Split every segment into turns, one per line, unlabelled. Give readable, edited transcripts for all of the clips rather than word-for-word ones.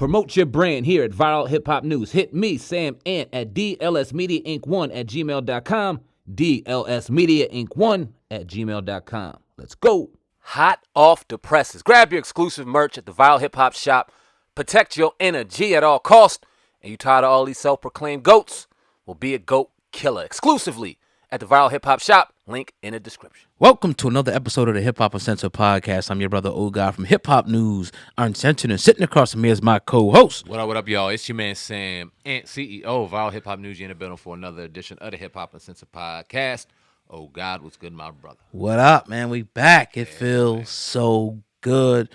Promote your brand here at Viral Hip Hop News. Hit me, Sam Ant, at dlsmediainc1@gmail.com, dlsmediainc1@gmail.com. Let's go. Hot off the presses. Grab your exclusive merch at the Viral Hip Hop Shop. Protect your energy at all costs. And you tired of all these self-proclaimed goats? Well, be a goat killer exclusively at the Viral Hip Hop Shop. Link in the description.
Welcome to another episode of the Hip Hop Uncensored Podcast. I'm your brother, Old God from Hip Hop News Uncensored, and sitting across from me is my co-host.
What up, y'all? It's your man, Sam Ant, CEO of Viral Hip Hop News. You're in the building for another edition of the Hip Hop Uncensored Podcast. Oh, God, what's good, my brother?
What up, man? We back. It feels so good.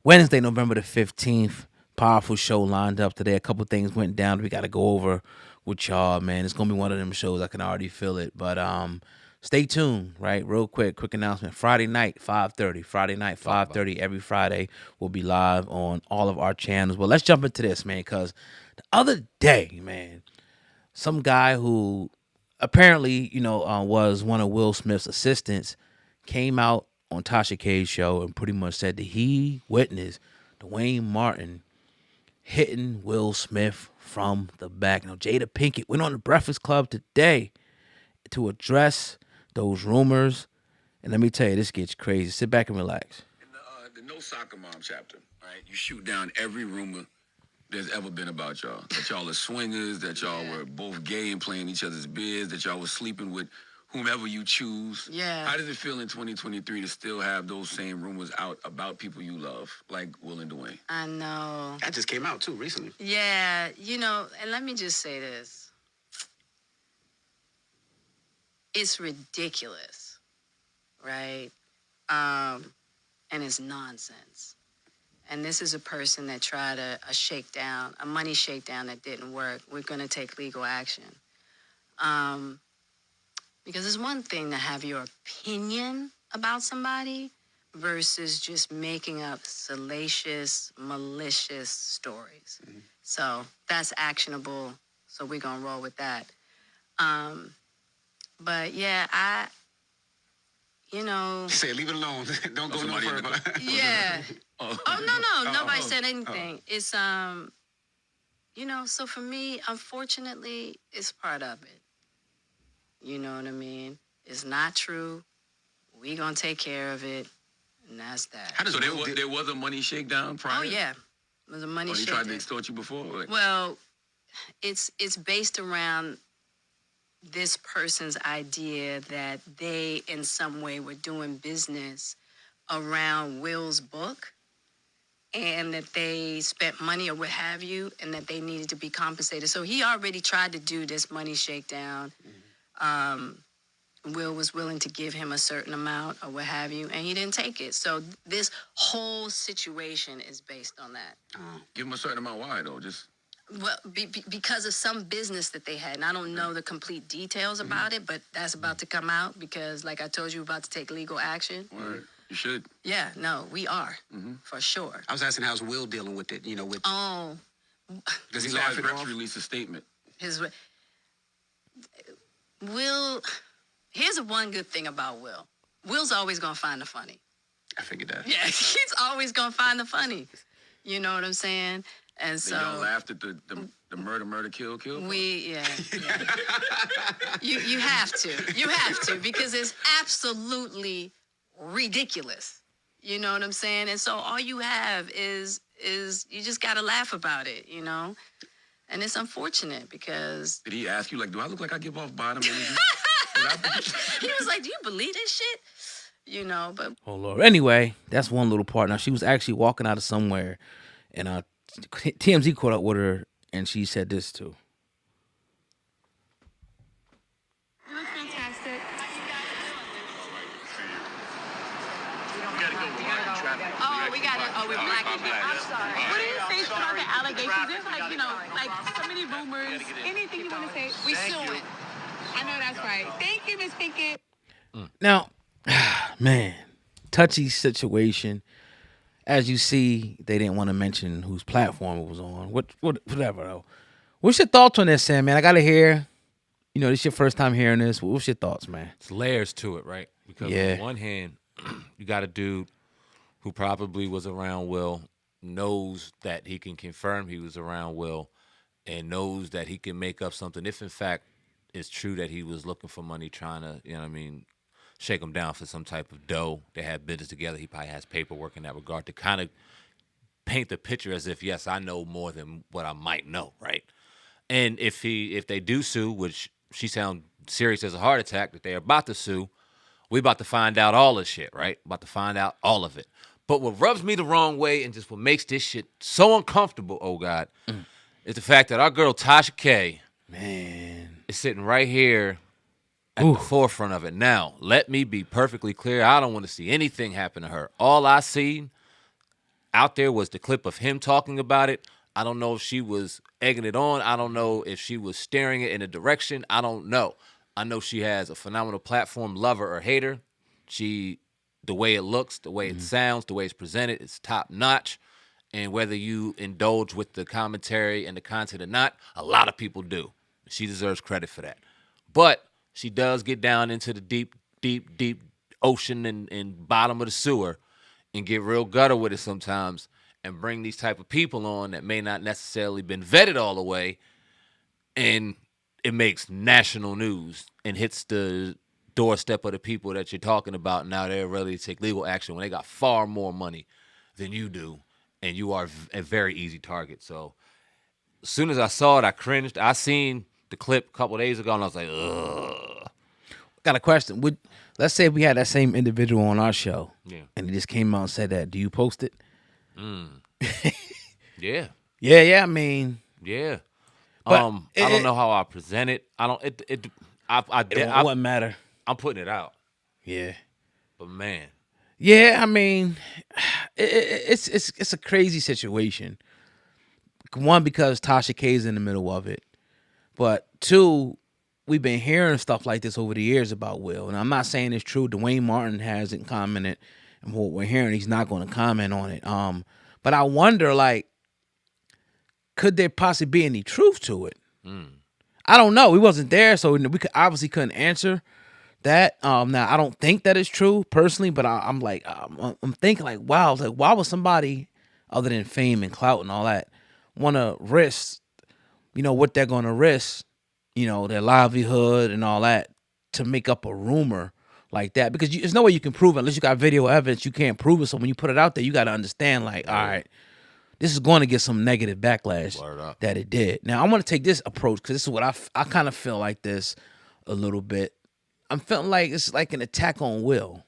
Wednesday, November the 15th. Powerful show lined up today. A couple things went down we got to go over with y'all, man. It's going to be one of them shows. I can already feel it. But stay tuned, right? Real quick announcement. Friday night, 5:30. Friday night, 5:30 every Friday. We'll be live on all of our channels. Well, let's jump into this, man, because the other day, man, some guy who apparently, was one of Will Smith's assistants came out on Tasha K's show and pretty much said that he witnessed Duane Martin hitting Will Smith from the back. Now, Jada Pinkett went on the Breakfast Club today to address those rumors. And let me tell you, this gets crazy. Sit back and relax.
In the No Soccer Mom chapter, right, you shoot down every rumor there's ever been about y'all. That y'all are swingers, that y'all were both gay and playing each other's bids, that y'all were sleeping with whomever you choose.
Yeah.
How does it feel in 2023 to still have those same rumors out about people you love, like Will and Duane?
I know.
That just came out, too, recently.
Yeah, and let me just say this. It's ridiculous, right? And it's nonsense. And this is a person that tried a shakedown, a money shakedown that didn't work. We're going to take legal action. Because it's one thing to have your opinion about somebody versus just making up salacious, malicious stories. Mm-hmm. So that's actionable. So we're going to roll with that. But yeah,
Say, leave it alone. Don't go no further.
Yeah. No. Nobody said anything. It's, so for me, unfortunately, it's part of it. You know what I mean? It's not true. We gonna take care of it, and that's that.
So there was a money shakedown prior?
Oh, yeah. There was a money shakedown.
He tried to extort you before? Like...
Well, it's based around this person's idea that they, in some way, were doing business around Will's book and that they spent money or what have you and that they needed to be compensated. So he already tried to do this money shakedown. Will was willing to give him a certain amount or what have you, and he didn't take it. So this whole situation is based on that.
Give him a certain amount. Why, though?
Because of some business that they had. And I don't know the complete details about it, but that's about to come out because, like I told you, we're about to take legal action.
Word. You should.
Yeah, no, we are, for sure.
I was asking how's Will dealing with it,
Oh.
Does he laugh it off? Release a statement.
Will, here's one good thing about Will. Will's always going to find the funny.
I figured that.
Yeah, he's always going to find the funny. You know what I'm saying? And so
y'all laughed at the murder, kill.
Yeah. You have to, because it's absolutely ridiculous. You know what I'm saying? And so all you have is you just got to laugh about it, And it's unfortunate because...
Did he ask you, do I look like I give off bottom energy?
He was like, do you believe this shit? But...
Oh, Lord. Anyway, that's one little part. Now, she was actually walking out of somewhere, and TMZ caught up with her, and she said this, too.
You look fantastic. We got it. Oh, we're black. I'm sorry. What do you think about the allegations? There's so many rumors. Anything you want to say? We suing. I know that's right. Thank you, Miss Pinkett.
Now, man, touchy situation. As you see, they didn't want to mention whose platform it was on. Whatever, though. What's your thoughts on this, Sam, man? I got to hear, this is your first time hearing this. What's your thoughts, man?
It's layers to it, right? Because on one hand, you got a dude who probably was around Will knows that he can confirm he was around Will and knows that he can make up something if, in fact, it's true that he was looking for money, trying to, you know what I mean, shake him down for some type of dough. They had business together. He probably has paperwork in that regard to kind of paint the picture as if, yes, I know more than what I might know, right? And if they do sue, which she sounds serious as a heart attack that they're about to sue, we about to find out all this shit, right? About to find out all of it. But what rubs me the wrong way and just what makes this shit so uncomfortable, oh God, is the fact that our girl Tasha K is sitting right here at the forefront of it. Now, let me be perfectly clear. I don't want to see anything happen to her. All I seen out there was the clip of him talking about it. I don't know if she was egging it on. I don't know if she was steering it in a direction. I don't know. I know she has a phenomenal platform, lover or hater. The way it looks, the way it sounds, the way it's presented, it's top notch. And whether you indulge with the commentary and the content or not, a lot of people do. She deserves credit for that. But she does get down into the deep, deep, deep ocean and bottom of the sewer and get real gutter with it sometimes and bring these type of people on that may not necessarily been vetted all the way, and it makes national news and hits the doorstep of the people that you're talking about. Now they're ready to take legal action when they got far more money than you do, and you are a very easy target. So as soon as I saw it, I cringed. I seen the clip a couple of days ago, and I was like, ugh.
Got a question. Let's say if we had that same individual on our show,
Yeah.
and he just came out and said that. Do you post it?
Yeah.
Yeah. I mean,
Yeah.
But
I don't know how I present it. I don't.
it wouldn't matter.
I'm putting it out.
Yeah.
But man,
Yeah. I mean, it's a crazy situation. One, because Tasha K is in the middle of it, but two, we've been hearing stuff like this over the years about Will, and I'm not saying it's true. Duane Martin hasn't commented, and what we're hearing, he's not going to comment on it. But I wonder, like, could there possibly be any truth to it? I don't know. We wasn't there, so we obviously couldn't answer that. Now I don't think that is true personally, but I'm thinking like, wow, like why would somebody other than fame and clout and all that want to risk, what they're going to risk, their livelihood and all that to make up a rumor like that? Because there's no way you can prove it unless you got video evidence. You can't prove it. So when you put it out there, you got to understand, like, all right, this is going to get some negative backlash that it did. Now, I'm going to take this approach because this is what I kind of feel like this a little bit. I'm feeling like it's like an attack on Will,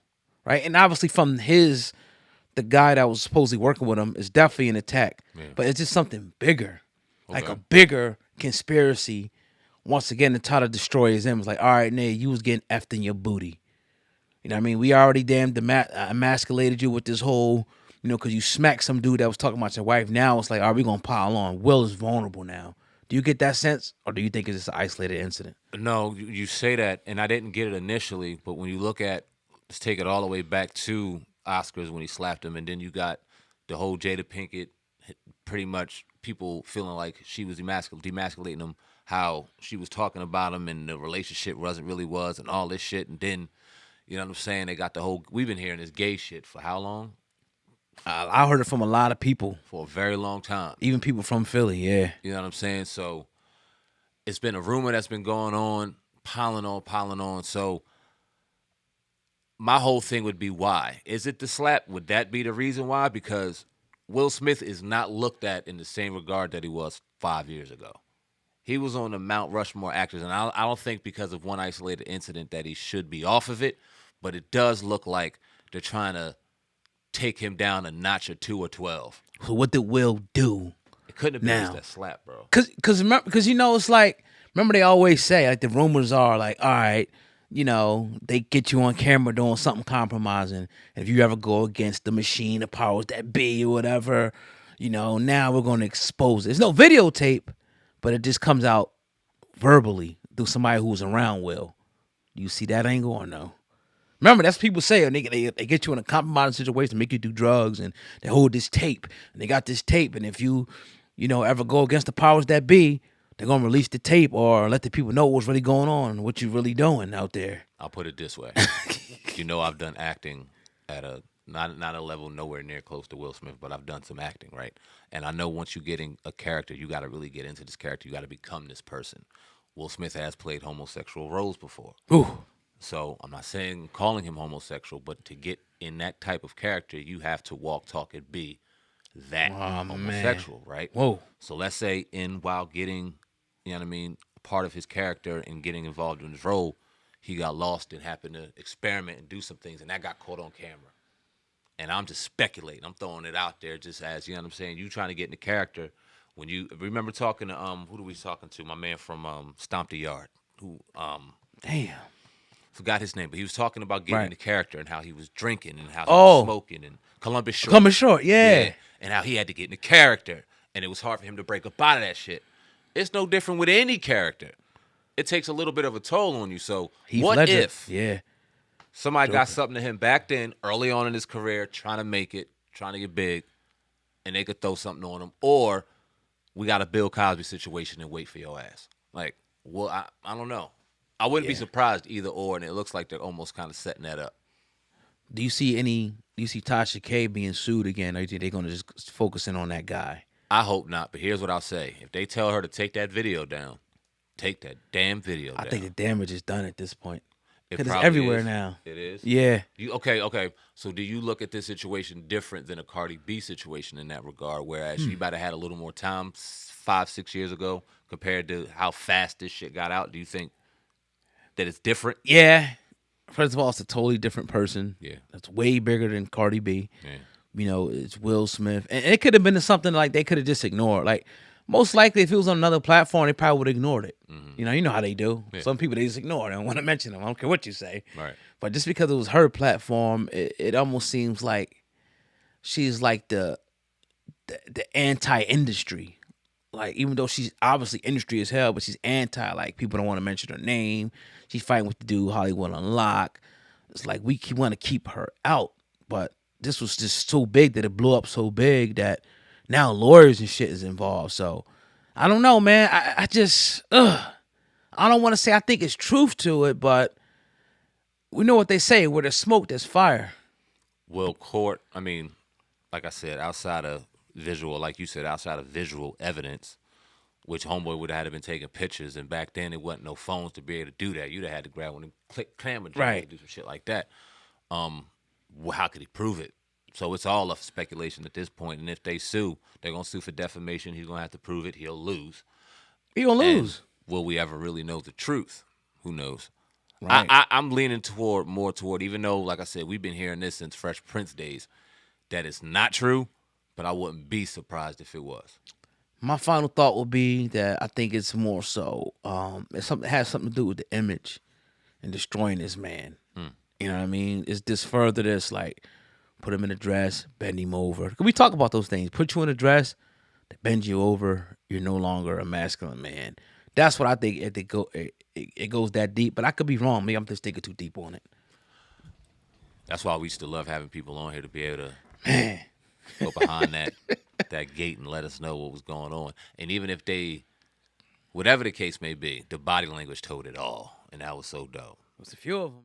right? And obviously from the guy that was supposedly working with him, is definitely an attack. Yeah. But it's just something bigger, like a bigger conspiracy, once again, to try to destroy his image. Like, all right, Nate, you was getting effed in your booty. You know what I mean? We already damn emasculated you with this whole, because you smacked some dude that was talking about your wife. Now it's like, are we going to pile on? Will is vulnerable now. Do you get that sense, or do you think it's just an isolated incident?
No, you say that, and I didn't get it initially, but when you look at, let's take it all the way back to Oscars when he slapped him, and then you got the whole Jada Pinkett, pretty much people feeling like she was demasculating him, how she was talking about him, and the relationship wasn't really was, and all this shit, and then, you know what I'm saying, they got the whole, we've been hearing this gay shit for how long?
I heard it from a lot of people.
For a very long time.
Even people from Philly, yeah.
You know what I'm saying? So it's been a rumor that's been going on, piling on. So my whole thing would be why? Is it the slap? Would that be the reason why? Because Will Smith is not looked at in the same regard that he was 5 years ago. He was on the Mount Rushmore actors, and I don't think because of one isolated incident that he should be off of it, but it does look like they're trying to take him down a notch or 2 or 12.
So what did Will do?
It couldn't have been
now?
just that slap, bro.
Because it's like, remember they always say, like, the rumors are like, all right, they get you on camera doing something compromising. And if you ever go against the machine, the powers that be or whatever, now we're going to expose it. There's no videotape, but it just comes out verbally through somebody who's around Will. Do you see that angle or no? Remember, that's what people say. They get you in a compromising situation to make you do drugs, and they hold this tape, and they got this tape. And if you, ever go against the powers that be, they're going to release the tape or let the people know what's really going on and what you're really doing out there.
I'll put it this way. I've done acting at a Not a level nowhere near close to Will Smith, but I've done some acting, right? And I know once you get in a character, you got to really get into this character. You got to become this person. Will Smith has played homosexual roles before.
Ooh.
So I'm not saying calling him homosexual, but to get in that type of character, you have to walk, talk, and be that homosexual, right?
Whoa.
So let's say while getting, you know what I mean, part of his character and getting involved in his role, he got lost and happened to experiment and do some things, and that got caught on camera. And I'm just speculating. I'm throwing it out there just as, you know what I'm saying, you trying to get in the character. When you remember talking to who do we talking to? My man from Stomp the Yard, who
Damn.
forgot his name, but he was talking about getting
Right.
in the character and how he was drinking and how he was smoking and Columbus Short.
Coming short, yeah.
And how he had to get in the character and it was hard for him to break up out of that shit. It's no different with any character. It takes a little bit of a toll on you. So
Heath
what
Ledger.
if
Yeah.
somebody got something to him back then, early on in his career, trying to make it, trying to get big, and they could throw something on him, or we got a Bill Cosby situation and wait for your ass. Like, well, I don't know. I wouldn't be surprised either or, and it looks like they're almost kind of setting that up.
Do you see Tasha K being sued again, or do you think they're gonna just focus in on that guy?
I hope not, but here's what I'll say. If they tell her to take that video down, take that damn video down.
I think the damage is done at this point.
It
Because it's
probably
everywhere
is.
now.
It is?
Yeah.
Okay. So do you look at this situation different than a Cardi B situation in that regard, whereas she might have had a little more time 5-6 years ago compared to how fast this shit got out? Do you think that it's different?
Yeah. First of all, it's a totally different person.
Yeah.
That's way bigger than Cardi B.
Yeah.
You know, it's Will Smith. And it could have been something like they could have just ignored. Like, most likely, if it was on another platform, they probably would have ignored it.
Mm-hmm.
You know how they do.
Yeah.
Some people, they just ignore it. They don't want to mention them. I don't care what you say.
Right.
But just because it was her platform, it almost seems like she's like the anti-industry. Like, even though she's obviously industry as hell, but she's anti. Like, people don't want to mention her name. She's fighting with the dude Hollywood Unlocked. It's like we want to keep her out. But this was just so big that it blew up so big that now lawyers and shit is involved. So I don't know, man. I just I don't want to say I think it's truth to it, but we know what they say: where there's smoke, there's fire.
Will court, I mean, like I said, outside of visual, like you said, outside of visual evidence, which homeboy would have had to been taking pictures, and back then there wasn't no phones to be able to do that. You'd have had to grab one and click camera
Right.
to do some shit like that. How could he prove it? So it's all up for speculation at this point. And if they sue, they're gonna sue for defamation. He's gonna have to prove it. He'll lose.
He gonna
And
lose.
will we ever really know the truth? Who knows?
Right.
I'm leaning more toward, even though, like I said, we've been hearing this since Fresh Prince days, that it's not true, but I wouldn't be surprised if it was.
My final thought will be that I think it's more so it has something to do with the image and destroying this man. You know what I mean? It's this further this like put him in a dress, bend him over. We talk about those things. Put you in a dress, they bend you over. You're no longer a masculine man. That's what I think. It goes that deep, but I could be wrong. Maybe I'm just thinking too deep on it.
That's why we used to love having people on here to be able to go behind that gate and let us know what was going on. And even if they, whatever the case may be, the body language told it all, and that was so dope.
There's a few of them.